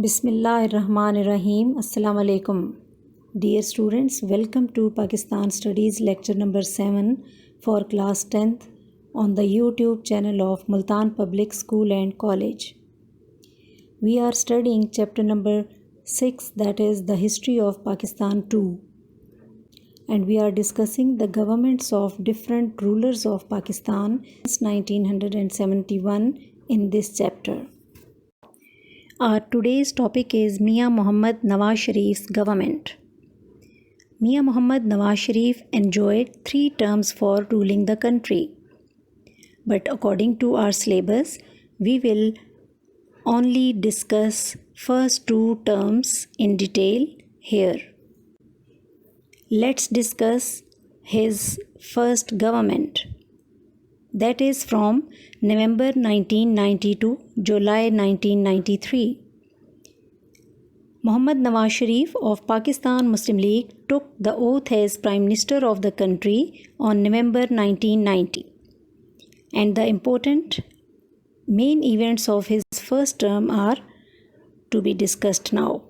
Bismillahirrahmanirrahim. Assalamu alaikum. Dear students, welcome to Pakistan Studies lecture number 7 for class 10th on the YouTube channel of Multan Public School and College. We are studying chapter number 6, that is the history of Pakistan 2. And we are discussing the governments of different rulers of Pakistan since 1971 in this chapter. Our today's topic is Mian Muhammad Nawaz Sharif's government. Mian Muhammad Nawaz Sharif enjoyed 3 terms for ruling the country. But according to our syllabus, we will only discuss first 2 terms in detail here. Let's discuss his first government. That is from November 1990 to July 1993. Muhammad Nawaz Sharif of Pakistan Muslim League took the oath as Prime Minister of the country on November 1990. And the important main events of his first term are to be discussed now.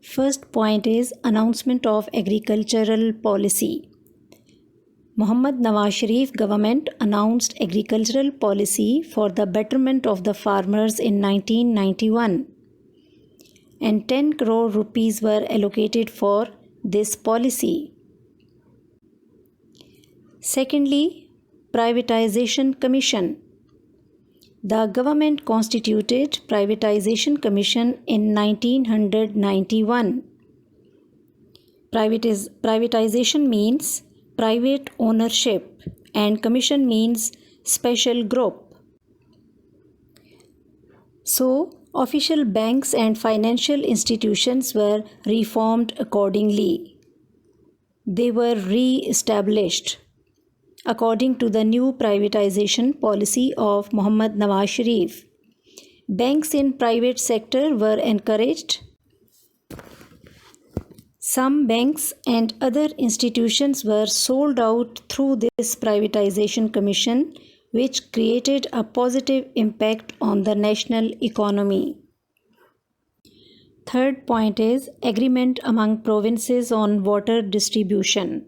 First point is announcement of agricultural policy. Muhammad Nawaz Sharif government announced agricultural policy for the betterment of the farmers in 1991, and 10 crore rupees were allocated for this policy. Secondly, Privatization Commission. The government constituted Privatization Commission in 1991. Privatization means private ownership and commission means special group. So, official banks and financial institutions were reformed accordingly. They were re-established according to the new privatization policy of Muhammad Nawaz Sharif. Banks in private sector were encouraged. Some banks and other institutions were sold out through this privatization commission, which created a positive impact on the national economy. Third point is agreement among provinces on water distribution.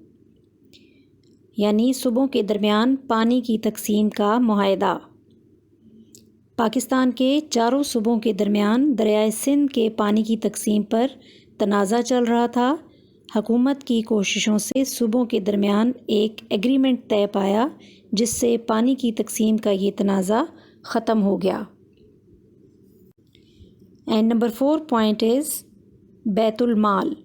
यानी सूबों के दरमियान पानी की तकसीम का मुआहदा. पाकिस्तान के चारों सूबों के दरमियान दरियाए सिंध के पानी की तकसीम पर तनाज़ा चल रहा था. हुकूमत की कोशिशों से सूबों के दरमियान एक एग्रीमेंट तय पाया, जिससे पानी की तकसीम का ये तनाज़ा ख़त्म हो गया. And number 4 point is Betul mall.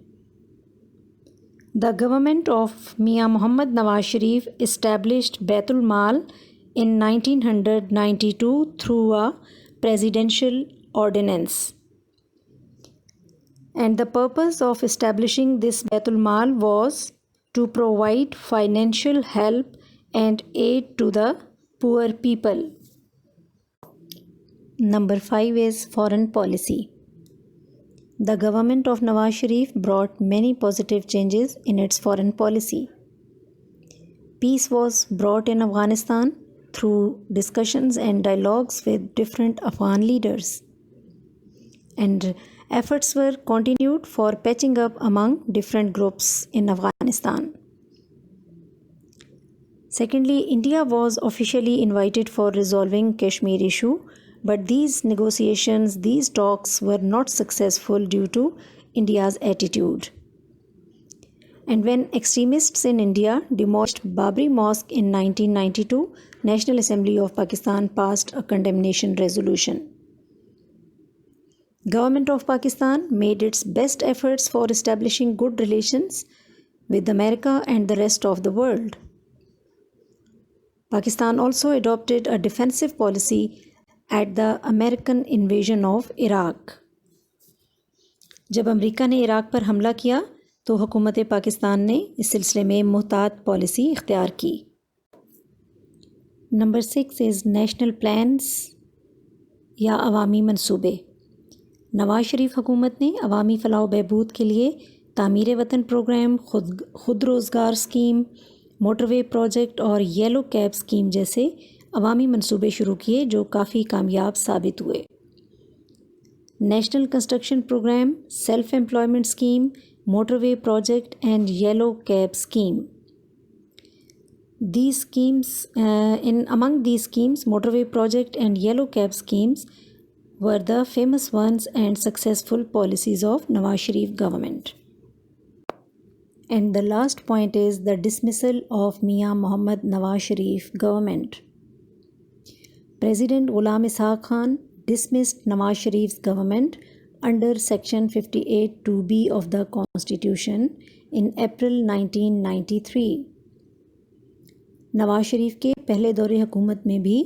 The government of Mian Muhammad Nawaz Sharif established Baitul Mal in 1992 through a presidential ordinance. And the purpose of establishing this Baitul Mal was to provide financial help and aid to the poor people. Number 5 is foreign policy. The government of Nawaz Sharif brought many positive changes in its foreign policy. Peace was brought in Afghanistan through discussions and dialogues with different Afghan leaders. And efforts were continued for patching up among different groups in Afghanistan. Secondly, India was officially invited for resolving Kashmir issue, but these negotiations, these talks were not successful due to India's attitude. And when extremists in India demolished Babri Mosque in 1992, National Assembly of Pakistan passed a condemnation resolution. Government of Pakistan made its best efforts for establishing good relations with America and the rest of the world. Pakistan also adopted a defensive policy at the American invasion of Iraq. जब America ने Iraq पर हमला किया तो हुकूमत पाकिस्तान ने इस सिलसिले में मुहतात पॉलिसी इख्तियार की. नंबर 6 इज़ नेशनल प्लान्स या अवामी मंसूबे. नवाज शरीफ हुकूमत ने अवामी फ़लाह व बहबूद के लिए तामीर वतन प्रोग्राम, खुद रोज़गार स्कीम, मोटरवे प्रोजेक्ट और येलो कैब स्कीम जैसे अवामी मंसूबे शुरू किए, जो काफ़ी कामयाब साबित हुए. National Construction Program, Self-Employment Scheme, Motorway Project and Yellow Cab Scheme. These schemes, among these schemes, Motorway Project and Yellow Cab schemes were the famous ones and successful policies of Nawaz Sharif government. And the last point is the dismissal of Mian Mohammad Nawaz Sharif government. President Ghulam Ishaq Khan dismissed Nawaz Sharif's government under Section 58 2B of the Constitution in April 1993. Nawaz Sharif के पहले दौरे हुकूमत में भी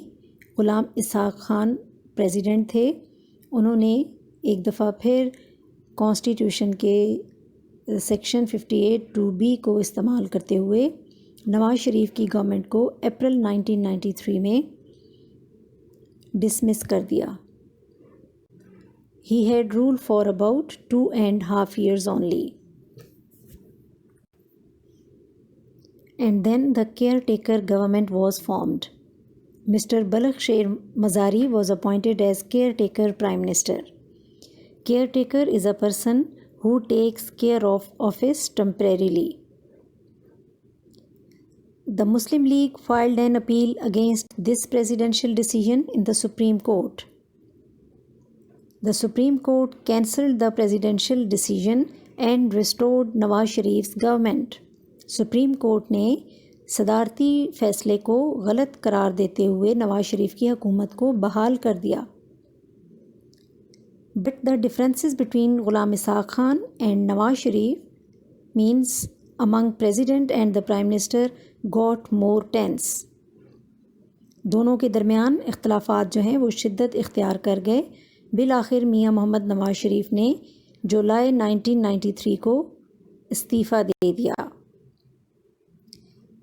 ग़ुलाम Ishaq Khan president थे. उन्होंने एक दफ़ा फिर कॉन्स्टिट्यूशन के सेक्शन 58 2B को इस्तेमाल करते हुए नवाज शरीफ की गवर्नमेंट को अप्रैल 1993 में डिसमिस कर दिया. He had ruled for about 2.5 years only. And then the caretaker government was formed. Mr. Balagh Sher Mazari was appointed as caretaker prime minister. Caretaker is a person who takes care of office temporarily. The Muslim League filed an appeal against this presidential decision in the Supreme Court. The Supreme Court cancelled the presidential decision and restored Nawaz Sharif's government. Supreme court ने सदारती फ़ैसले को गलत करार देते हुए नवाज शरीफ की हुकूमत को बहाल कर दिया. But the differences between Ghulam Ishaq Khan and Nawaz Sharif means among president and the prime minister got more tense. दोनों के दरमियान इख्तलाफात जो हैं वो शिद्दत इख्तियार कर गए. बिल आखिर मियाँ मोहम्मद नवाज शरीफ ने जुलाई 1993 को इस्तीफ़ा दे दिया.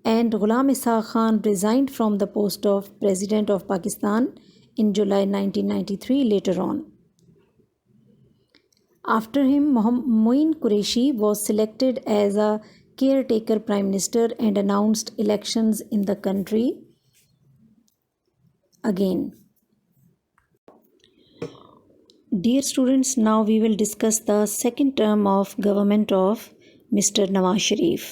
And Ghulam Ishaq Khan resigned from the post of President of Pakistan in July 1993 later on. After him, Moin Qureshi was selected as a caretaker Prime Minister and announced elections in the country again. Dear students, now we will discuss the second term of government of Mr. Nawaz Sharif.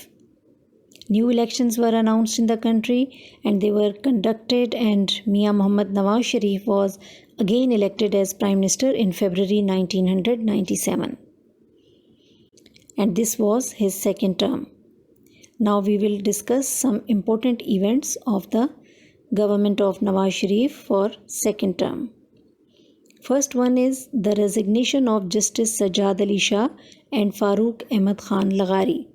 New elections were announced in the country and they were conducted, and Mian Mohammad Nawaz Sharif was again elected as Prime Minister in February 1997. And this was his second term. Now we will discuss some important events of the government of Nawaz Sharif for second term. First one is the resignation of Justice Sajjad Ali Shah and Farooq Ahmad Khan Laghari.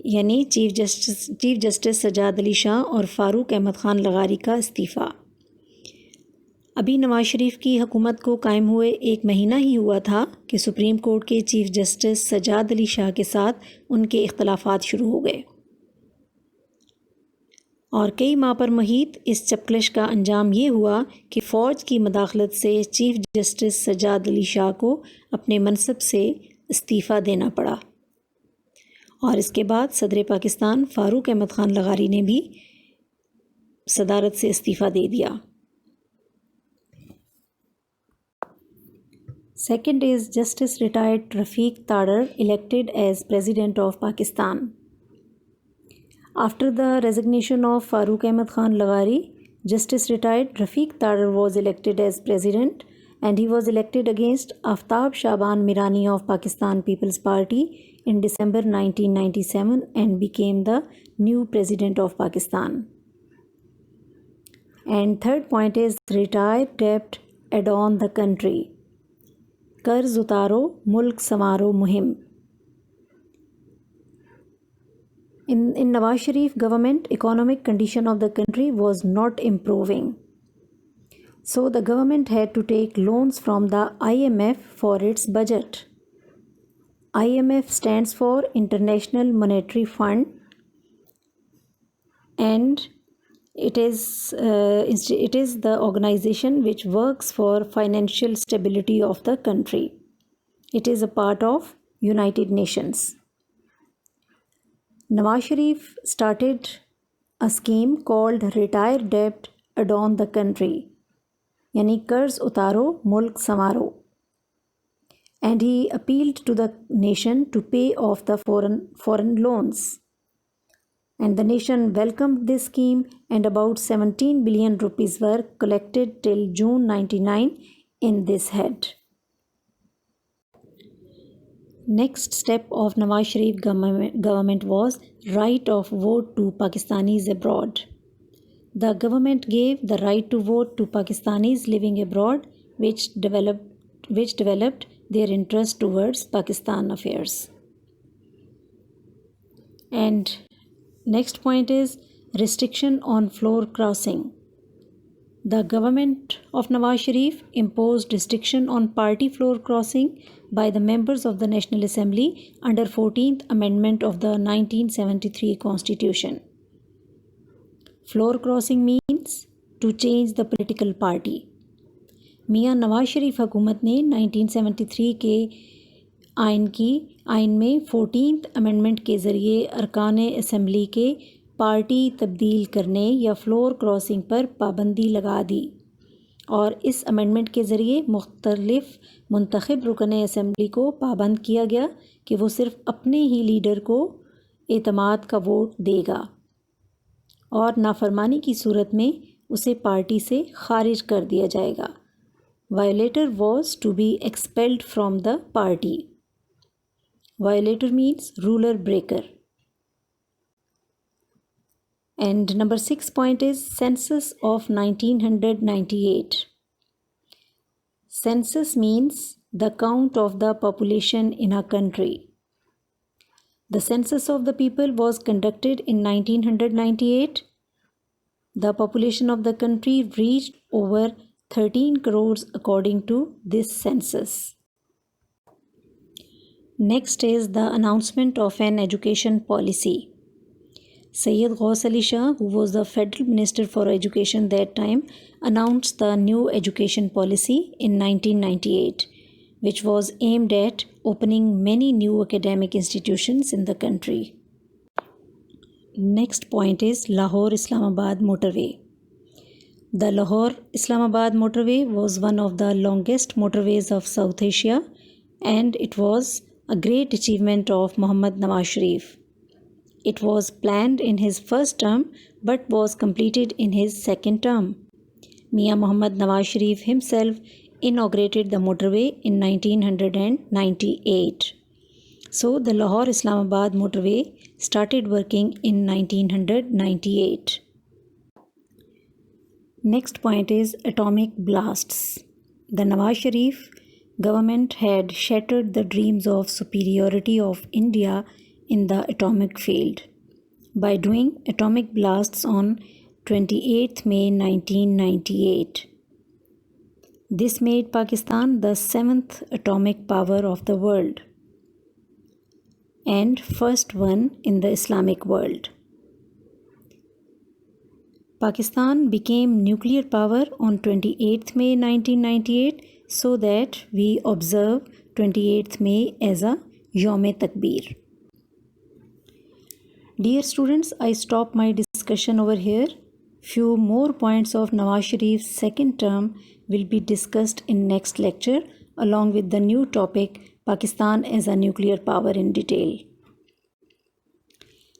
यानी chief justice Sajjad Ali Shah और फ़ारूक अहमद ख़ान लगारी का इस्तीफ़ा. अभी नवाज शरीफ की हुकूमत को कायम हुए एक महीना ही हुआ था कि सुप्रीम कोर्ट के चीफ जस्टिस सजाद अली शाह के साथ उनके इख्तलाफात शुरू हो गए और कई माह पर मुहित इस चपकलिश का अंजाम ये हुआ कि फ़ौज की मदाखलत से चीफ जस्टिस सजाद अली शाह को अपने मनसब से इस्तीफ़ा देना पड़ा. और इसके बाद सदर पाकिस्तान फ़ारूक अहमद ख़ान लगारी ने भी सदारत से इस्तीफ़ा दे दिया. Second is justice retired Rafiq Tarar elected as president of Pakistan. After the resignation of Farooq Ahmad Khan लगारी, justice retired Rafiq Tarar was elected as president and he was elected against Aftab Shaban Mirani of Pakistan People's Party in December 1997 and became the new president of Pakistan. And third point is retire debt, adorn the country. कर्ज उतारो, मुल्क संवारो मुहिम. In Nawaz Sharif government, economic condition of the country was not improving. So the government had to take loans from the IMF for its budget. IMF stands for International Monetary Fund, and it is the organization which works for financial stability of the country. It is a part of United Nations. Nawaz Sharif started a scheme called Retire Debt, Adorn the Country. यानी कर्ज उतारो मुल्क संवारो. And he appealed to the nation to pay off the foreign loans. And the nation welcomed this scheme, and about 17 billion rupees were collected till June 99 in this head. Next step of Nawaz Sharif government was right of vote to Pakistanis abroad. The government gave the right to vote to Pakistanis living abroad, which developed their interest towards Pakistan affairs. And next point is restriction on floor crossing. The government of Nawaz Sharif imposed restriction on party floor crossing by the members of the National Assembly under 14th Amendment of the 1973 Constitution. Floor crossing means to change the political party. मियाँ नवाज शरीफ हुकूमत ने 1973 के आइन में 14th amendment के ज़रिए अरकान assembly के पार्टी तब्दील करने या फ्लोर क्रॉसिंग पर पाबंदी लगा दी, और इस अमेंडमेंट के ज़रिए मुख्तलिफ मुंतखब रुकन असम्बली को पाबंद किया गया कि वो सिर्फ अपने ही लीडर को एतमाद का वोट देगा और नाफरमानी की सूरत में उसे पार्टी से खारिज कर दिया जाएगा. Violator was to be expelled from the party. Violator means ruler breaker. And number 6 point is census of 1998. Census means the count of the population in a country. The census of the people was conducted in 1998. The population of the country reached over 13 crores according to this census. Next is the announcement of an education policy. Sayyid Ghaus Ali Shah, who was the federal minister for education that time, announced the new education policy in 1998, which was aimed at opening many new academic institutions in the country. Next point is Lahore-Islamabad motorway. The Lahore-Islamabad motorway was one of the longest motorways of South Asia, and it was a great achievement of Muhammad Nawaz Sharif. It was planned in his first term but was completed in his second term. Mian Muhammad Nawaz Sharif himself inaugurated the motorway in 1998. So the Lahore-Islamabad motorway started working in 1998. Next point is atomic blasts. The Nawaz Sharif government had shattered the dreams of superiority of India in the atomic field by doing atomic blasts on 28th May 1998. This made Pakistan the 7th atomic power of the world and first one in the Islamic world. Pakistan became nuclear power on 28th May 1998, so that we observe 28th May as a Yawm-e-Takbir. Dear students, I stop my discussion over here. Few more points of Nawaz Sharif's second term will be discussed in next lecture along with the new topic Pakistan as a nuclear power in detail.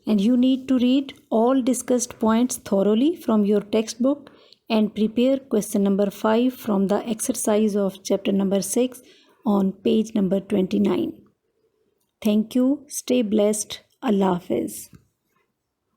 And you need to read all discussed points thoroughly from your textbook and prepare question number 5 from the exercise of chapter number 6 on page number 29. Thank you. Stay blessed. Allah Hafiz.